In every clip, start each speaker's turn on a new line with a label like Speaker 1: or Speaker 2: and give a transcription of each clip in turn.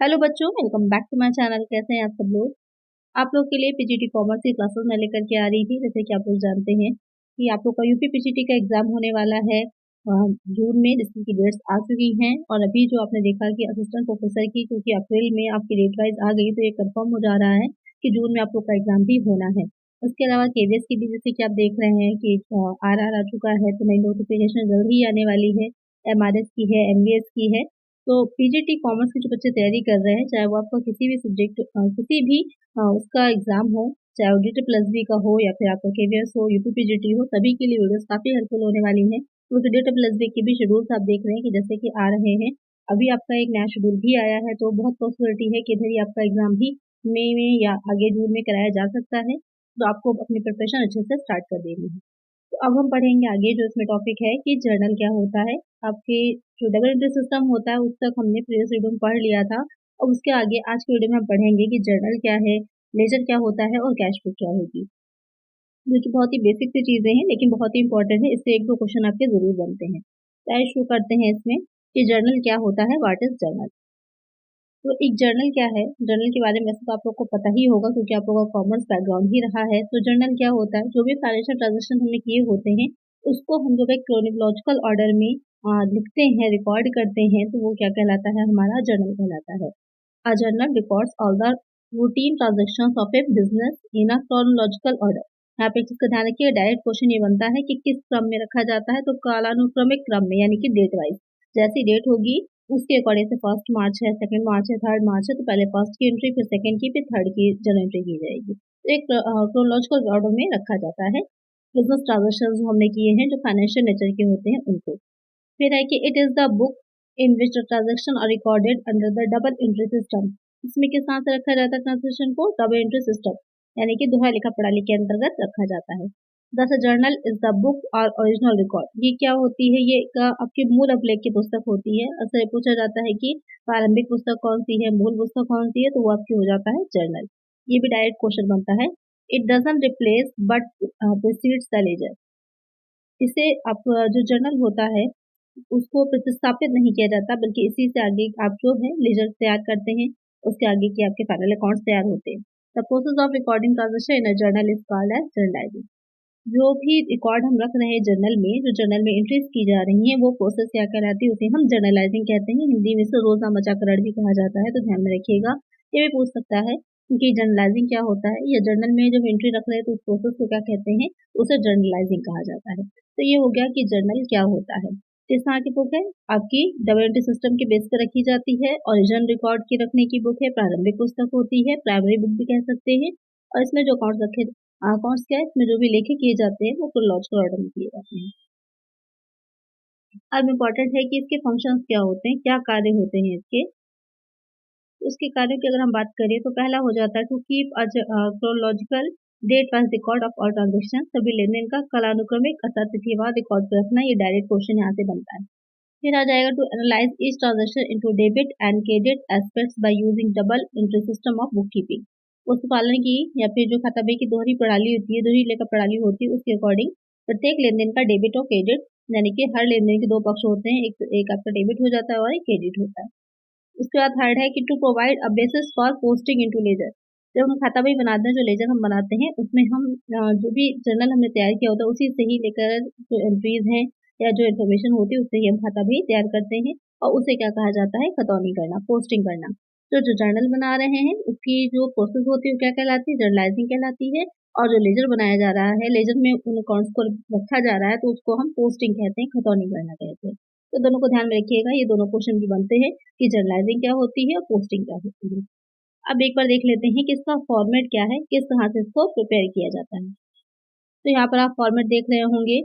Speaker 1: Hello बच्चों, welcome back to my channel. कैसे हैं आप सब लोग। आप लोग के लिए पीजीटी कॉमर्स की क्लासेस मैं लेकर के आ रही थी। जैसे कि आप लोग जानते हैं कि आप लोग का यूपी पीजीटी का एग्जाम होने वाला है जून में, जिसकी डेट्स आ चुकी हैं। और अभी जो आपने देखा कि असिस्टेंट प्रोफेसर की क्योंकि अप्रैल में आपकी डेट वाइज आ गई, तो ये कंफर्म हो जा रहा है कि जून में आप लोग का एग्जाम भी होना है। उसके अलावा केवीएस की भी, जैसे कि आप देख रहे हैं कि आरआर आ चुका है, तो नई नोटिफिकेशन जल्द ही आने वाली है। एमआरएस की है, एमबीएस की है। तो पीजीटी कॉमर्स की जो बच्चे तैयारी कर रहे हैं, चाहे वो आपका किसी भी सब्जेक्ट किसी भी उसका एग्जाम हो, चाहे वो डीटी प्लस बी का हो या फिर आपका केवीएस हो, यूपी पीजीटी हो, सभी के लिए वीडियोस काफी हेल्पफुल होने वाली हैं। तो डीटी प्लस बी के भी शेड्यूल्स आप देख रहे हैं कि जैसे कि आ रहे हैं। अभी आपका एक नया शेड्यूल भी आया है, तो बहुत पॉसिबिलिटी है कि इधर ही आपका एग्जाम भी मई में या आगे जून में कराया जा सकता है। तो आपको अपनी प्रिपरेशन अच्छे से स्टार्ट कर देनी है। तो अब हम पढ़ेंगे आगे, जो इसमें टॉपिक है कि जर्नल क्या होता है। आपके जो डबल एंट्री सिस्टम होता है उस तक हमने प्रीवियस वीडियो में पढ़ लिया था। और उसके आगे आज के वीडियो में हम पढ़ेंगे कि जर्नल क्या है, लेजर क्या होता है और कैश बुक क्या होगी, जो कि बहुत ही बेसिक सी चीजें हैं लेकिन बहुत ही इंपॉर्टेंट है। इससे एक दो क्वेश्चन आपके जरूर बनते हैं। तो शुरू करते हैं इसमें कि जर्नल क्या होता है, व्हाट इज जर्नल। तो एक जर्नल क्या है, जर्नल के बारे में वैसे तो आप लोग को पता ही होगा क्योंकि आप लोगों का कॉमर्स बैकग्राउंड ही रहा है। तो जर्नल क्या होता है, जो भी फाइनेंशियल ट्रांजेक्शन हमने किए होते हैं उसको हम जब एक क्रोनोलॉजिकल ऑर्डर में लिखते हैं, रिकॉर्ड करते हैं, तो वो क्या कहलाता है, हमारा जर्नल कहलाता है। A journal records all the routine transactions of a business in a chronological order। यहाँ पे चीज का ध्यान रखिए, डायरेक्ट क्वेश्चन ये बनता है कि किस क्रम में रखा जाता है, तो कालानुक्रमिक क्रम में, यानी कि डेट वाइज। जैसी डेट होगी उसके अकॉर्डिंग से फर्स्ट मार्च है, सेकंड मार्च है, थर्ड मार्च है, तो पहले फर्स्ट की एंट्री, फिर सेकंड की, फिर थर्ड की जर्नल एंट्री की जाएगी। तो एक क्रोनोलॉजिकल ऑर्डर में रखा जाता है बिजनेस ट्रांजेक्शन जो हमने किए हैं, जो फाइनेंशियल नेचर के होते हैं उनको। फिर है कि it is the book in which the transaction are recorded under the double entry system। इसमें किस तरह से रखा जाता है ट्रांजेक्शन को, डबल एंट्री सिस्टम, यानी कि दोहरा लिखा प्रणाली के अंतर्गत रखा जाता है। दस जर्नल इज द बुक और ओरिजिनल रिकॉर्ड। ये क्या होती है, ये आपके मूल अभिलेख की पुस्तक होती है। अक्सर पूछा जाता है कि प्रारंभिक पुस्तक कौन सी है, मूल पुस्तक कौन सी है, तो वो आपकी हो जाता है जर्नल। ये भी डायरेक्ट क्वेश्चन बनता है। It doesn't replace but precedes the ledger. इसे आप जो जर्नल होता है उसको प्रतिस्थापित नहीं किया जाता, बल्कि इसी से आगे आप जो है लेजर तैयार करते हैं, उसके आगे के आपके फाइनल अकाउंट्स तैयार होते हैं। The process of recording transaction in a journal is called as journalising. जो भी रिकॉर्ड हम रख रहे हैं जर्नल में, जो जर्नल में एंट्रीज की जा रही हैं, वो प्रोसेस क्या कहलाती है, उसे हम जर्नलाइजिंग कहते हैं। हिंदी में इसे रोजनामचाकरण भी कहा जाता है, तो ध्यान में रखिएगा। ये भी पूछ सकता है कि जर्नलाइजिंग क्या होता है, या जर्नल में जब एंट्री रख रहे हैं तो उस प्रोसेस को क्या कहते हैं, उसे जर्नलाइजिंग कहा जाता है। तो ये हो गया कि जर्नल क्या होता है। इस तरह की बुक है आपकी डबल एंट्री सिस्टम के बेस पर रखी जाती है। ओरिजिनल रिकॉर्ड की रखने की बुक है, प्रारंभिक पुस्तक होती है, प्राइमरी बुक भी कह सकते हैं। और इसमें जो अकाउंट रखे, अकाउंट्स क्या है, इसमें जो भी लेखे किए जाते हैं वो क्रोनोलॉजिकल ऑर्डर में किए जाते हैं। अब इम्पोर्टेंट है कि इसके फंक्शंस क्या होते हैं, क्या कार्य होते हैं इसके। उसके कार्यों की अगर हम बात करें तो पहला हो जाता है to keep chronological date wise record of all transaction. सभी लेन देन का कालानुक्रमिक अर्थात तिथिवार रिकॉर्ड पर रखना, ये डायरेक्ट क्वेश्चन यहाँ से बनता है। फिर आ जाएगा to analyse each transaction into debit and credit aspects by using double entry system of bookkeeping. पशुपालन की या फिर जो खाता बही की दोहरी प्रणाली होती है, दोहरी लेखा प्रणाली होती है, उसके अकॉर्डिंग प्रत्येक लेन देन का डेबिट और क्रेडिट, यानी कि हर लेन देन के दो पक्ष होते हैं, एक आपका डेबिट हो जाता है और एक क्रेडिट होता है। उसके बाद थर्ड है कि to provide a basis for posting into ledger. जब हम खाता बही बनाते हैं, जो लेजर हम बनाते हैं, उसमें हम जो भी जर्नल हमने तैयार किया होता है उसी से ही लेकर जो एंट्रीज हैं या जो इन्फॉर्मेशन होती है उससे ही हम खाता बही तैयार करते हैं। और उसे क्या कहा जाता है, खतौनी करना, पोस्टिंग करना। तो जो जर्नल बना रहे हैं उसकी जो प्रोसेस होती है वो क्या कहलाती है, जर्नलाइजिंग कहलाती है। और जो लेजर बनाया जा रहा है, लेजर में उन अकाउंट्स को रखा जा रहा है, तो उसको हम पोस्टिंग कहते हैं, खतौनी करना कहते हैं। तो दोनों को ध्यान में रखिएगा, ये दोनों क्वेश्चन भी बनते हैं कि जर्नलाइजिंग क्या होती है और पोस्टिंग क्या होती है। अब एक बार देख लेते हैं कि इसका फॉर्मेट क्या है, किस तरह से इसको प्रिपेयर किया जाता है। तो यहाँ पर आप फॉर्मेट देख रहे होंगे,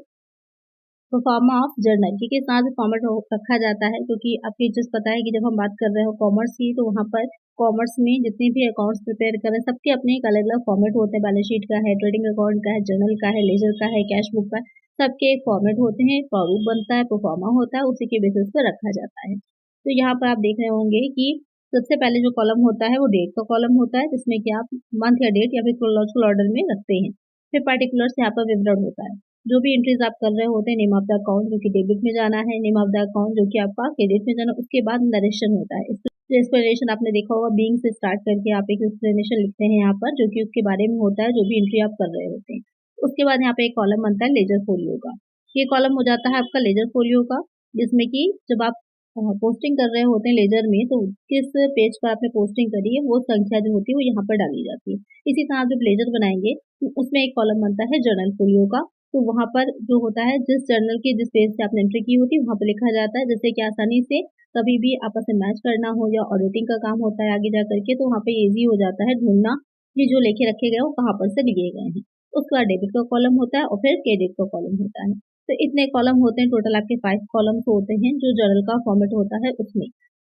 Speaker 1: प्रोफार्मा ऑफ जर्नल, कि किस तरह से फॉर्मेट रखा जाता है। क्योंकि आपकी चीज पता है कि जब हम बात कर रहे हो कॉमर्स की, तो वहाँ पर कॉमर्स में जितने भी अकाउंट्स प्रिपेयर कर रहे हैं सबके अपने एक अलग अलग फॉर्मेट होते हैं। बैलेंस शीट का है, ट्रेडिंग अकाउंट का है, जर्नल का है, लेजर का है, कैश बुक का, सबके एक फॉर्मेट होते हैं, प्रारूप बनता है, प्रोफार्मा होता है, उसी के बेसिस पर रखा जाता है। तो यहाँ पर आप देख रहे होंगे कि सबसे पहले जो कॉलम होता है वो डेट का कॉलम होता है, जिसमें कि आप मंथ या डेट या फिर क्रोनोलॉजिकल ऑर्डर में रखते हैं। फिर पार्टिकुलर्स यहाँ पर विवरण होता है, जो भी एंट्रीज आप कर रहे होते हैं, नेम ऑफ द अकाउंट जो कि डेबिट में जाना है, नेम ऑफ द अकाउंट जो कि आपका क्रेडिट में जाना, उसके बाद नरेशन होता है। जो एक्सप्लेनेशन आपने देखा होगा बीइंग से स्टार्ट करके आप एक एक्सप्लेनेशन लिखते हैं यहाँ पर, जो कि उसके बारे में होता है, जो भी एंट्री आप कर रहे होते हैं। उसके बाद यहाँ पे एक कॉलम बनता है लेजर फोलियो का। ये कॉलम हो जाता है आपका लेजर फोलियो का, जिसमें कि जब आप पोस्टिंग कर रहे होते हैं लेजर में, तो किस पेज पर आपने पोस्टिंग करी है वो संख्या जो होती है वो यहाँ पर डाली जाती है। इसी तरह आप जब लेजर बनाएंगे तो उसमें एक कॉलम बनता है जर्नल फोलियो का। तो वहाँ पर जो होता है जिस जर्नल की जिस पेज से आपने एंट्री की होती है वहाँ पर लिखा जाता है, जैसे कि आसानी से कभी भी आपस में मैच करना हो या ऑडिटिंग का काम होता है आगे जा करके, तो वहाँ पे इजी हो जाता है ढूंढना कि जो लेके रखे गए वो कहाँ पर से लिए गए हैं। उसके बाद डेबिट का कॉलम होता है और फिर क्रेडिट का कॉलम होता है। तो इतने कॉलम होते हैं, टोटल आपके 5 कॉलम्स होते हैं जो जर्नल का फॉर्मेट होता है उसमें।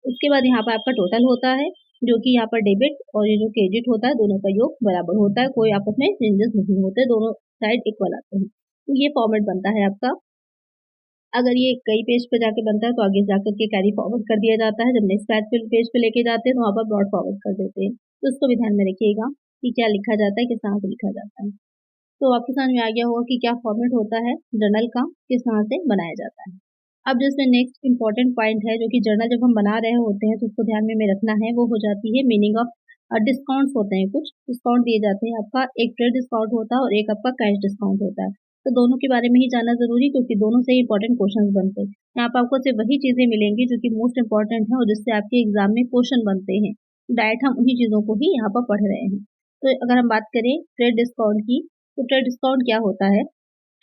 Speaker 1: उसके बाद यहाँ पर आपका टोटल होता है, जो कि यहाँ पर डेबिट और ये जो क्रेडिट होता है दोनों का योग बराबर होता है, कोई आपस में चेंजेस नहीं होते, दोनों साइड इक्वल आते हैं। तो ये फॉर्मेट बनता है आपका। अगर ये कई पेज पे जाके बनता है तो आगे जाकर के कैरी फॉरवर्ड कर दिया जाता है, जब नेक्स्ट पेज पे लेके जाते हैं तो वहाँ पर ब्रॉड फॉरवर्ड कर देते हैं। तो उसको भी ध्यान में रखिएगा कि क्या लिखा जाता है, किस तरह से लिखा जाता है। तो आपके समझ में आ गया होगा कि क्या फॉर्मेट होता है जर्नल का, किस तरह से बनाया जाता है। अब जो इसमें नेक्स्ट इंपॉर्टेंट पॉइंट है, जो कि जर्नल जब हम बना रहे होते हैं तो उसको ध्यान में रखना है, वो हो जाती है मीनिंग ऑफ डिस्काउंट्स होते हैं। कुछ डिस्काउंट दिए जाते हैं, आपका एक ट्रेड डिस्काउंट होता है और एक आपका कैश डिस्काउंट होता है। तो दोनों के बारे में ही जानना जरूरी, क्योंकि दोनों से ही इंपॉर्टेंट क्वेश्चन बनते हैं। यहाँ पर आपको सिर्फ वही चीजें मिलेंगी जो कि मोस्ट इंपॉर्टेंट है और जिससे आपके एग्जाम में क्वेश्चन बनते हैं। डायरेक्ट हम उन्हीं चीजों को ही यहाँ पर पढ़ रहे हैं। तो अगर हम बात करें ट्रेड डिस्काउंट की, तो ट्रेड डिस्काउंट क्या होता है?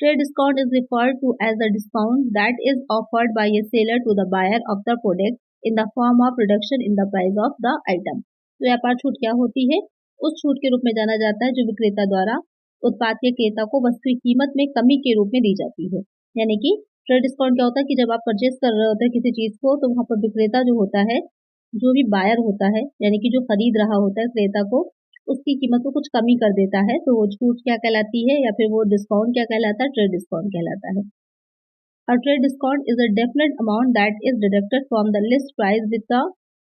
Speaker 1: Trade discount is referred to as the discount that is offered by a seller to the buyer of the product in the form of reduction in the price of the item. तो व्यापार छूट क्या होती है? उस छूट के रूप में जाना जाता है जो विक्रेता द्वारा उत्पाद के क्रेता को वस्तु की कीमत में कमी के रूप में दी जाती है। यानी कि ट्रेड डिस्काउंट क्या होता है कि जब आप परचेज कर रहे होते हैं किसी चीज को, तो वहां पर विक्रेता जो होता है, जो भी बायर होता है, यानी कि जो खरीद रहा होता है क्रेता को, उसकी कीमत को कुछ कमी कर देता है, तो वो छूट क्या कहलाती है या फिर वो डिस्काउंट क्या कहलाता है? ट्रेड डिस्काउंट कहलाता है। A trade discount is a definite amount that is deducted from the list price with the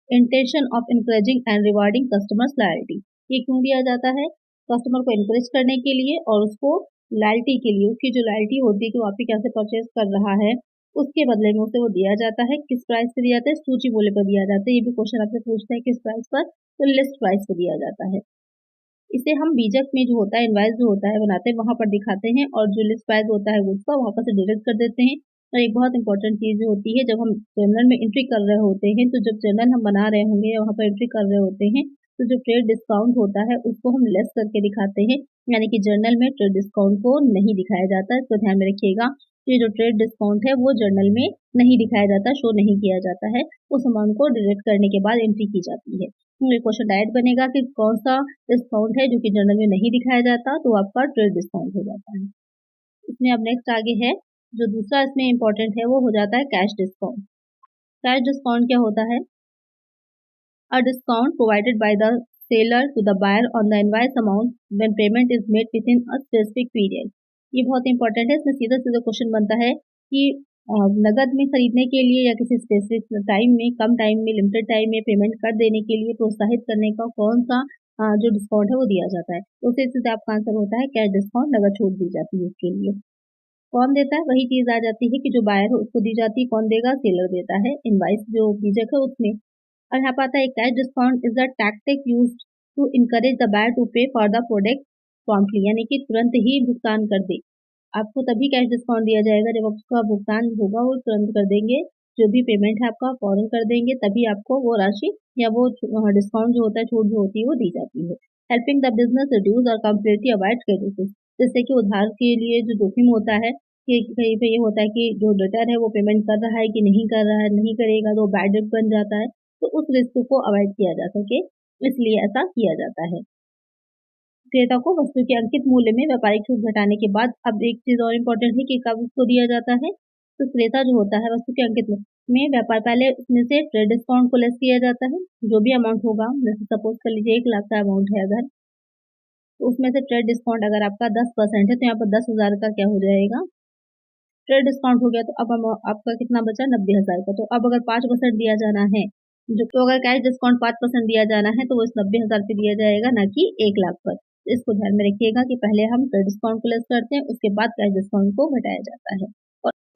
Speaker 1: intention of encouraging and rewarding customers loyalty. ये क्यों दिया जाता है? कस्टमर को इनकरेज करने के लिए और उसको लॉयल्टी के लिए, उसकी जो लॉयल्टी होती है कि वो आपकी कैसे परचेज कर रहा है, उसके बदले में उसे वो दिया जाता है। किस प्राइस पे दिया जाता है? सूची मूल्य पर दिया जाता है। ये भी क्वेश्चन आपसे पूछते हैं किस प्राइस पर, तो लिस्ट प्राइस पर दिया जाता है। इसे हम बीजक में जो होता है, इनवाइस जो होता है बनाते हैं, वहां पर दिखाते हैं, और जो लिस्ट प्राइस होता है उसका वहां पर से डिडक्ट कर देते हैं। और एक बहुत इंपॉर्टेंट चीज होती है, जब हम जर्नल में एंट्री कर रहे होते हैं, तो जब जर्नल हम बना रहे होंगे या वहां पर एंट्री कर रहे होते हैं, तो जो ट्रेड डिस्काउंट होता है उसको हम लेस करके दिखाते हैं। यानी कि जर्नल में ट्रेड डिस्काउंट को नहीं दिखाया जाता है, इसको ध्यान में रखिएगा। ये जो ट्रेड डिस्काउंट है वो जर्नल में नहीं दिखाया जाता, शो नहीं किया जाता है, उस अमाउंट को डिडक्ट करने के बाद एंट्री की जाती है। क्वेश्चन डायरेक्ट बनेगा कि कौन सा डिस्काउंट है जो कि जर्नल में नहीं दिखाया जाता, तो आपका ट्रेड डिस्काउंट हो जाता है। इसमें अब नेक्स्ट आगे है, जो दूसरा इसमें इंपॉर्टेंट है वो हो जाता है कैश डिस्काउंट। कैश डिस्काउंट क्या होता है? A discount provided by the seller to the buyer on the invoice amount when payment is made within a specific period. ये बहुत इंपॉर्टेंट है। इसमें सीधा सीधा क्वेश्चन बनता है कि नगद में खरीदने के लिए या किसी स्पेसिफिक टाइम में, कम टाइम में, लिमिटेड टाइम में पेमेंट कर देने के लिए प्रोत्साहित करने का कौन सा जो डिस्काउंट है वो दिया जाता है। तो उसे सीधा आपका आंसर होता है कैश डिस्काउंट, नगद छूट दी जाती है उसके लिए। कौन देता है? वही चीज आ जाती है कि जो बायर है उसको दी जाती है। कौन देगा? सेलर देता है, इनवाइस जो बीजक है उसमें। और यहाँ पर आता है cash discount is the tactic used to encourage the buyer to pay for the product promptly, यानी कि तुरंत ही भुगतान कर दे। आपको तभी कैश डिस्काउंट दिया जाएगा जब आपका भुगतान होगा वो तुरंत कर देंगे, जो भी पेमेंट है आपका फौरन कर देंगे, तभी आपको वो राशि या वो डिस्काउंट जो होता है, छूट जो होती है वो दी जाती है। हेल्पिंग द बिजनेस रिड्यूस और कम्प्लीटली अवॉइड क्रेडिट, जैसे कि उधार के लिए जो जोखिम होता है कि कहीं पे ये होता है कि जो डेटर है वो पेमेंट कर रहा है कि नहीं कर रहा है, नहीं करेगा तो बैड डेट बन जाता है, तो उस रिस्क को अवॉइड किया जा सके इसलिए ऐसा किया जाता है। क्रेता को वस्तु के अंकित मूल्य में व्यापारिक छूट घटाने के बाद, अब एक चीज और इम्पोर्टेंट है कि कब उसको दिया जाता है, तो क्रेता जो होता है वस्तु के अंकित में व्यापार पहले उसमें से ट्रेड डिस्काउंट को लेस किया जाता है, जो भी अमाउंट होगा। जैसे सपोज कर लीजिए 1 लाख का अमाउंट है अगर, तो उसमें से ट्रेड डिस्काउंट अगर आपका 10% है, तो यहाँ पर 10,000 का क्या हो जाएगा? ट्रेड डिस्काउंट हो गया। तो अब आपका कितना बचा? 90,000 का। तो अब अगर 5% दिया जाना है, जो तो अगर कैश डिस्काउंट 5% दिया जाना है, तो वो इस 90,000 पे दिया जाएगा, ना कि 1 लाख पर। तो इसको ध्यान में रखिएगा कि पहले हम ट्रेड डिस्काउंट को लेस करते हैं, उसके बाद कैश डिस्काउंट को घटाया जाता है।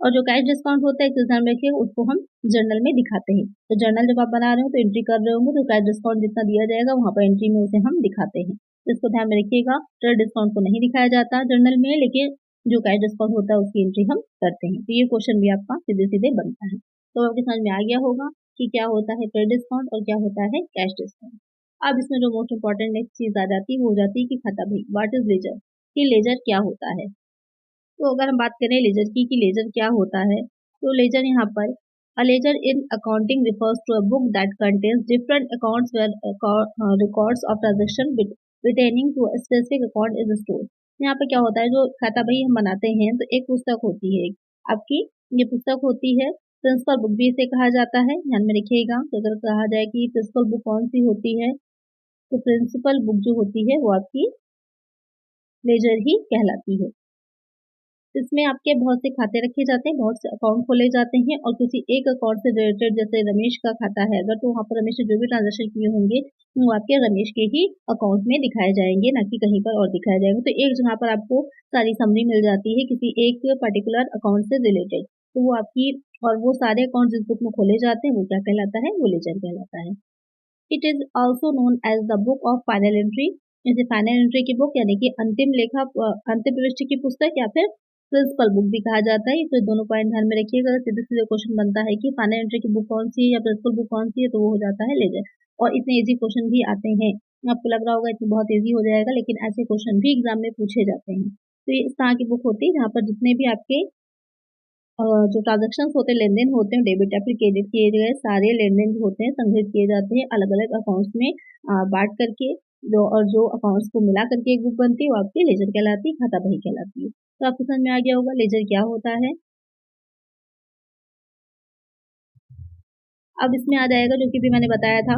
Speaker 1: और जो कैश डिस्काउंट होता है एक चीज ध्यान रखिएगा, उसको हम जर्नल में दिखाते हैं। तो जर्नल जब आप बना रहे हो तो एंट्री कर रहे होंगे तो कैश डिस्काउंट जितना दिया जाएगा वहाँ पर एंट्री में उसे हम दिखाते हैं। तो इसको ध्यान में रखिएगा, ट्रेड डिस्काउंट को नहीं दिखाया जाता जर्नल में, लेकिन जो कैश डिस्काउंट होता है उसकी एंट्री हम करते हैं। तो ये क्वेश्चन भी आपका सीधे सीधे बनता है। तो आपके समझ में आ गया होगा कि क्या होता है ट्रेड डिस्काउंट और क्या होता है कैश डिस्काउंट। अब इसमें जो मोस्ट इंपॉर्टेंट नेक्स्ट चीज आ जाती है वो हो जाती है कि खाता भाई व्हाट इज लेजर, कि लेजर क्या होता है। तो अगर हम बात करें लेजर की कि लेजर क्या होता है, तो लेजर यहाँ पर a ledger in accounting refers to a book that contains different accounts where records of transaction pertaining to a specific account is stored. यहाँ पे क्या होता है, जो खाता बही हम बनाते हैं तो एक पुस्तक होती है आपकी, ये पुस्तक होती है, प्रिंसिपल बुक भी इसे कहा जाता है। ध्यान में रखिएगा, तो अगर कहा जाए कि प्रिंसिपल बुक कौन सी होती है, तो प्रिंसिपल बुक जो होती है वो आपकी लेजर ही कहलाती है। इसमें आपके बहुत से खाते रखे जाते हैं, बहुत से अकाउंट खोले जाते हैं और किसी एक अकाउंट से रिलेटेड, जैसे रमेश का खाता है अगर, तो वहाँ पर रमेश ने जो भी ट्रांजेक्शन किए होंगे वो आपके रमेश के ही अकाउंट में दिखाए जाएंगे, ना कि कहीं पर और दिखाए जाएंगे। तो एक जगह पर आपको सारी समरी मिल जाती है किसी एक पर्टिकुलर अकाउंट से रिलेटेड, तो वो आपकी, और वो सारे अकाउंट जिस बुक में खोले जाते हैं वो क्या कहलाता है, वो लेजर कहलाता है। It is also known as the book of final entry, जैसे फाइनल एंट्री की बुक यानी कि अंतिम लेखा, अंतिम प्रविष्टि की पुस्तक, या फिर प्रिंसिपल बुक भी कहा जाता है। तो दोनों पॉइंट ध्यान में रखिएगा, सीधे सीधे क्वेश्चन बनता है कि फाइनल एंट्री की बुक कौन सी है या प्रिंसिपल बुक कौन सी है, तो वो हो जाता है लेजर। और इतने इजी क्वेश्चन भी आते हैं, आपको लग रहा होगा इतने बहुत इजी हो जाएगा, लेकिन ऐसे क्वेश्चन भी एग्जाम में पूछे जाते हैं। तो ये इस तरह की बुक होती है जहाँ पर जितने भी आपके जो ट्रांजेक्शन होते हैं, लेन देन होते हैं, डेबिट या फिर क्रेडिट किए गए सारे लेन देन होते हैं संग्रहित किए जाते हैं अलग अलग अकाउंट्स में बांट करके, जो अकाउंट्स को मिला करके एक बुक बनती है वो आपकी लेजर कहलाती है, खाता बही कहलाती है। तो आपको समझ में आ गया होगा लेजर क्या होता है। अब इसमें आ जाएगा जो कि भी मैंने बताया था,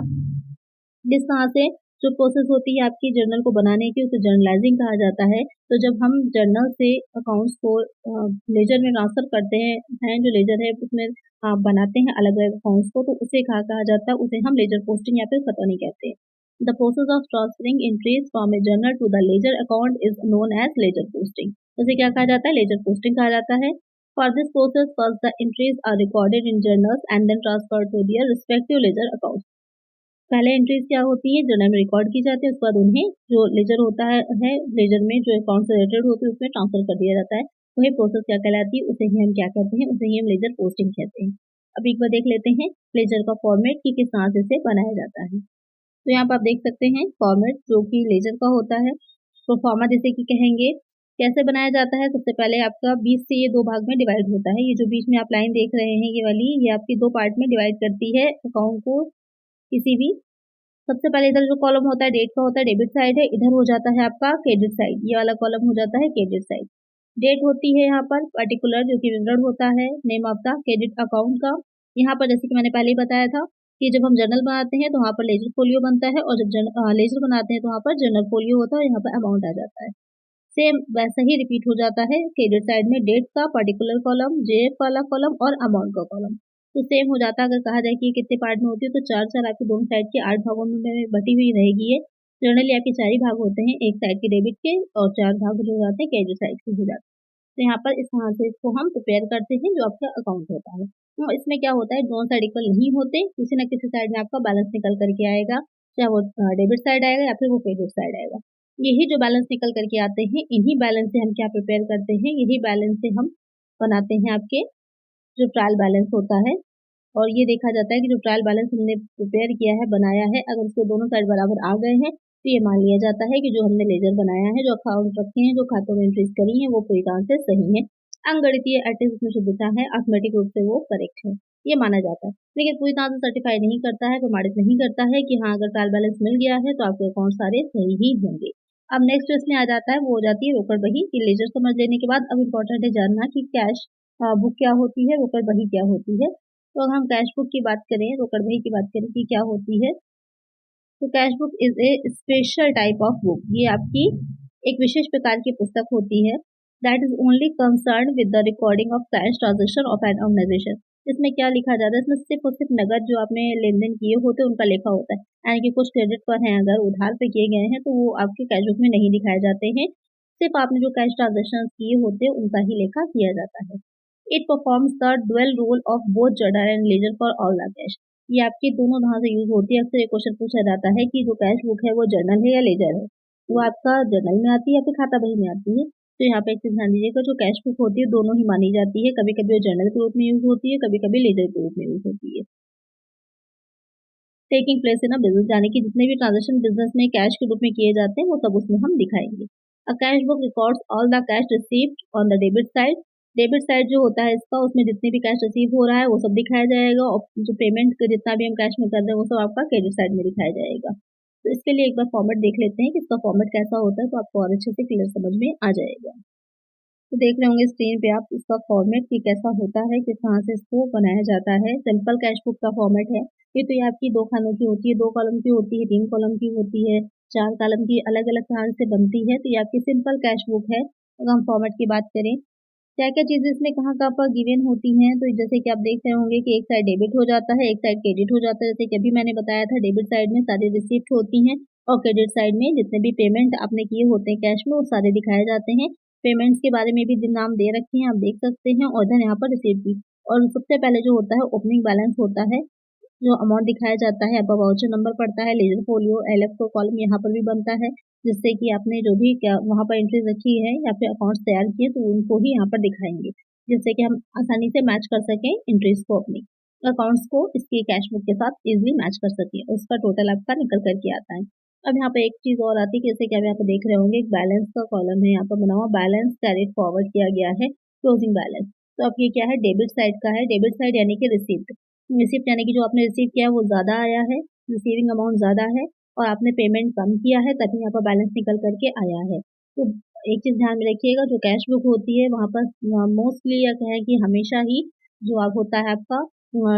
Speaker 1: जिस तरह से जो प्रोसेस होती है आपकी जर्नल को बनाने की उसे जर्नलाइजिंग कहा जाता है। तो जब हम जर्नल से अकाउंट्स को लेजर में ट्रांसफर करते हैं जो लेजर है उसमें बनाते हैं अलग अलग अकाउंट्स को, तो उसे कहा जाता है, उसे हम लेजर पोस्टिंग या फिर खतौनी कहते हैं। The process of transferring entries from a journal to the ledger account is known as ledger posting. उसे क्या कहा जाता है, लेजर पोस्टिंग कहा जाता है। For this process, first the entries are recorded in journals and then transferred to their respective ledger accounts. पहले entries क्या होती है, जर्नल में रिकॉर्ड की जाती है, उसके बाद उन्हें जो लेजर होता है लेजर में जो अकाउंट से रिलेटेड होती है उसमें ट्रांसफर कर दिया जाता है। वही प्रोसेस क्या कहलाती है, उसे ही हम क्या कहते हैं, उसे ही हम लेजर पोस्टिंग कहते हैं। अब एक बार देख लेते हैं लेजर का फॉर्मेट कि किस तरह से इसे बनाया जाता है। तो यहाँ पर आप देख सकते हैं फॉर्मेट जो कि लेजर का होता है, प्रोफार्मा जैसे कि कहेंगे। कैसे बनाया जाता है, सबसे पहले आपका 20 से ये दो भाग में डिवाइड होता है। ये जो बीच में आप लाइन देख रहे हैं ये वाली, ये आपकी दो पार्ट में डिवाइड करती है अकाउंट को किसी भी। सबसे पहले इधर जो कॉलम होता है डेट का होता है, डेबिट साइड है, इधर हो जाता है आपका क्रेडिट साइड, ये वाला कॉलम हो जाता है क्रेडिट साइड। डेट होती है यहाँ पर पर्टिकुलर जो कि विवरण होता है name of the credit account का। यहाँ पर जैसे कि मैंने पहले ही बताया था कि जब हम जर्नल बनाते हैं तो वहाँ पर लेजर फोलियो बनता है, और जब लेजर बनाते हैं तो वहाँ पर जर्नल फोलियो होता है और यहाँ पर अमाउंट आ जाता है। सेम वैसा ही रिपीट हो जाता है क्रेडिट साइड में, डेट का पर्टिकुलर कॉलम, जेएफ वाला कॉलम और अमाउंट का कॉलम। तो सेम हो जाता है। अगर कहा जाए कि कितने पार्ट में होती है तो चार चार आपके दोनों साइड के 8 भागों में बटी हुई रहेगी ये। जनरली आपके 4 ही भाग होते हैं, एक साइड के डेबिट के और 4 भाग जो जाते हैं क्रेडिट साइड के हो जाते हैं। तो यहाँ पर इस तरह से इसको हम प्रिपेयर करते हैं जो आपका अकाउंट होता है। तो इसमें क्या होता है, दोनों साइड इक्वल नहीं होते, किसी न किसी साइड में आपका बैलेंस निकल करके आएगा, चाहे वो डेबिट साइड आएगा या फिर वो क्रेडिट साइड आएगा। यही जो बैलेंस निकल करके आते हैं इन्हीं बैलेंस से हम क्या प्रिपेयर करते हैं, यही बैलेंस से हम बनाते हैं आपके जो ट्रायल बैलेंस होता है। और ये देखा जाता है कि जो ट्रायल बैलेंस हमने प्रिपेयर किया है, बनाया है, अगर उसके दोनों साइड बराबर आ गए हैं तो ये मान लिया जाता है कि जो हमने लेजर बनाया है, जो अकाउंट रखे हैं, जो खातों में एंट्रीज करी है वो पूरी तरह से सही है। अंगणितीय एटलीस्ट उसमें शुद्धता है, ऑटोमेटिक रूप से वो करेक्ट है, ये माना जाता है। लेकिन पूरी तरह से सर्टिफाई नहीं करता है, प्रमाणित नहीं करता है कि हाँ अगर ट्रायल बैलेंस मिल गया है तो आपके अकाउंट सारे सही ही होंगे। अब नेक्स्ट इसमें आ जाता है, वो हो जाती है रोकड़ बही की। लेजर समझ लेने के बाद अब इम्पोर्टेंट है जानना कि कैश बुक क्या होती है, रोकड़ बही क्या होती है। तो अगर हम कैश बुक की बात करें, रोकड़ बही की बात करें कि क्या होती है, तो cash book is a special type of book. ये आपकी एक विशेष प्रकार की पुस्तक होती है that is only concern with the recording of cash transaction of an organisation. इसमें क्या लिखा जाता है, इसमें सिर्फ और सिर्फ नगद जो आपने लेन देन किए होते हैं उनका लेखा होता है, यानी कि कुछ क्रेडिट पर हैं अगर उधार पे किए गए हैं तो वो आपके कैश बुक में नहीं दिखाए जाते हैं। सिर्फ आपने जो कैश ट्रांजेक्शन किए होते हैं उनका ही लेखा किया जाता है। It performs the dual role of both journal and ledger for all the cash. ये आपकी दोनों तरह से यूज होती है। अक्सर ये क्वेश्चन पूछा जाता है कि जो कैश बुक है वो जर्नल है या लेजर है, वो आपका जर्नल में आती है या फिर खाता बही में आती है। तो यहाँ पे एक चीज ध्यान दीजिएगा, जो कैश बुक होती है दोनों ही मानी जाती है, कभी कभी वो जर्नल के रूप में यूज होती है, कभी कभी लेजर के रूप में यूज होती है। Taking place in a business, यानी कि जितने भी ट्रांजेक्शन बिजनेस में कैश के रूप में किए जाते हैं वो सब उसमें हम दिखाएंगे। A cash book records all the cash received on the debit side. Debit side जो होता है इसका, उसमें जितने भी कैश रिसीव हो रहा है वो सब दिखाया जाएगा, और जो पेमेंट का जितना भी हम कैश में कर रहे हैं वो सब आपका क्रेडिट साइड में दिखाया जाएगा। तो इसके लिए एक बार फॉर्मेट देख लेते हैं कि इसका फॉर्मेट कैसा होता है, तो आपको और अच्छे से क्लियर समझ में आ जाएगा। तो देख रहे होंगे स्क्रीन पे आप इसका फॉर्मेट कि कैसा होता है, किस तरह से इसको बनाया जाता है। सिंपल कैश बुक का फॉर्मेट है ये। तो ये आपकी 2 खानों की होती है, 2 कॉलम की होती है, 3 कॉलम की होती है, 4 कॉलम की, अलग अलग तरह से बनती है। तो ये आपकी सिंपल कैश बुक है। अगर हम फॉर्मेट की बात करें, क्या क्या चीजें इसमें कहाँ कहाँ पर गिवन होती हैं, तो जैसे कि आप देख रहे होंगे कि एक साइड डेबिट हो जाता है, एक साइड क्रेडिट हो जाता है। जैसे कि अभी मैंने बताया था, डेबिट साइड में सारी रिसिप्ट होती हैं, और क्रेडिट साइड में जितने भी पेमेंट आपने किए होते हैं कैश में वो सारे दिखाए जाते हैं। पेमेंट्स के बारे में भी जिन नाम दे रखे हैं आप देख सकते हैं, और इधर यहाँ पर रिसीप्ट भी। और सबसे पहले जो होता है ओपनिंग बैलेंस होता है, जो अमाउंट दिखाया जाता है, आपका वाउचर नंबर पड़ता है, लेजर फोलियो एलएफ को कॉलम यहाँ पर भी बनता है, जिससे कि आपने जो भी क्या वहाँ पर एंट्रीज रखी है या फिर अकाउंट्स तैयार किए तो उनको ही यहाँ पर दिखाएंगे, जिससे कि हम आसानी से मैच कर सकें एंट्रीज को, अपनी अकाउंट्स को इसकी कैश बुक के साथ इजीली मैच कर सकें, उसका टोटल आपका निकल करके आता है। अब यहाँ पे एक चीज और आती है, जैसे कि आप यहाँ पे देख रहे होंगे एक बैलेंस का कॉलम है यहाँ पर बना हुआ, बैलेंस कैरिड फॉरवर्ड किया गया है, क्लोजिंग बैलेंस। तो अब ये क्या है, डेबिट साइड का है। डेबिट साइड यानी कि रिसिप्ट, रिसिप्ट यानी कि जो आपने रिसीव किया है वो ज्यादा आया है, रिसीविंग अमाउंट ज्यादा है, और आपने पेमेंट कम किया है, तभी यहाँ पर बैलेंस निकल करके आया है। तो एक चीज ध्यान में रखिएगा, जो कैश बुक होती है वहां पर मोस्टली यह कहें कि हमेशा ही जो आप होता है आपका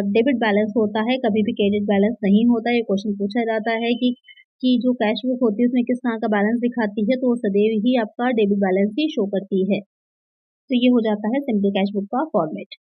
Speaker 1: डेबिट बैलेंस होता है, कभी भी क्रेडिट बैलेंस नहीं होता है। ये क्वेश्चन पूछा जाता है कि जो कैश बुक होती है उसमें किस तरह का बैलेंस दिखाती है, तो वो सदैव ही आपका डेबिट बैलेंस ही शो करती है। तो ये हो जाता है सिंपल कैश बुक का फॉर्मेट।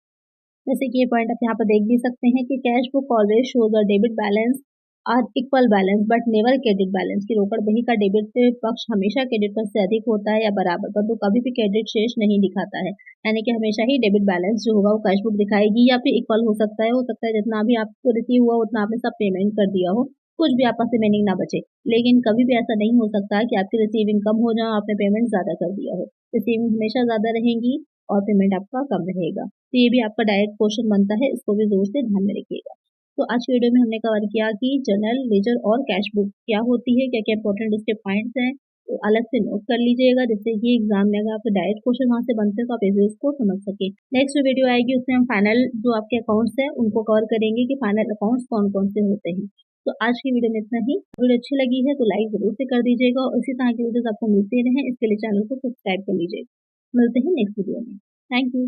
Speaker 1: जैसे कि ये पॉइंट आप यहाँ पर देख भी सकते हैं कि cash book always shows a debit balance or equal balance but never credit balance, की रोकड़ बही का डेबिट पक्ष हमेशा क्रेडिट पक्ष से अधिक होता है या बराबर, परंतु कभी भी क्रेडिट शेष नहीं दिखाता है। यानी कि हमेशा ही डेबिट बैलेंस जो होगा वो कैश बुक दिखाएगी, या फिर इक्वल हो सकता है जितना भी आपको रिसीव हुआ उतना आपने सब पेमेंट कर दिया हो, कुछ भी आपका रिमेनिंग ना बचे। लेकिन कभी भी ऐसा नहीं हो सकता कि आपकी रिसीविंग कम हो जाए, आपने पेमेंट ज्यादा कर दिया हो। रिसीविंग हमेशा ज्यादा रहेंगी और पेमेंट आपका कम रहेगा। तो ये भी आपका डायरेक्ट क्वेश्चन बनता है, इसको भी जोर से ध्यान में रखिएगा। तो आज की वीडियो में हमने कवर किया कि जर्नल, लेजर और कैश बुक क्या होती है, क्या क्या इंपॉर्टेंट इसके पॉइंट्स हैं, तो अलग से नोट कर लीजिएगा, जिससे कि एग्जाम में अगर आपके डायरेक्ट क्वेश्चन वहां से बनते हैं तो आप इसे उसको समझ सके। नेक्स्ट जो वीडियो आएगी उसमें हम फाइनल जो आपके अकाउंट्स हैं उनको कवर करेंगे कि फाइनल अकाउंट्स कौन कौन से होते हैं। तो आज की वीडियो में इतना ही। वीडियो अच्छी लगी है तो लाइक जरूर से कर दीजिएगा, और इसी तरह की वीडियोस आपको मिलते रहें इसके लिए चैनल को सब्सक्राइब कर लीजिएगा। मिलते हैं नेक्स्ट वीडियो में। Thank you.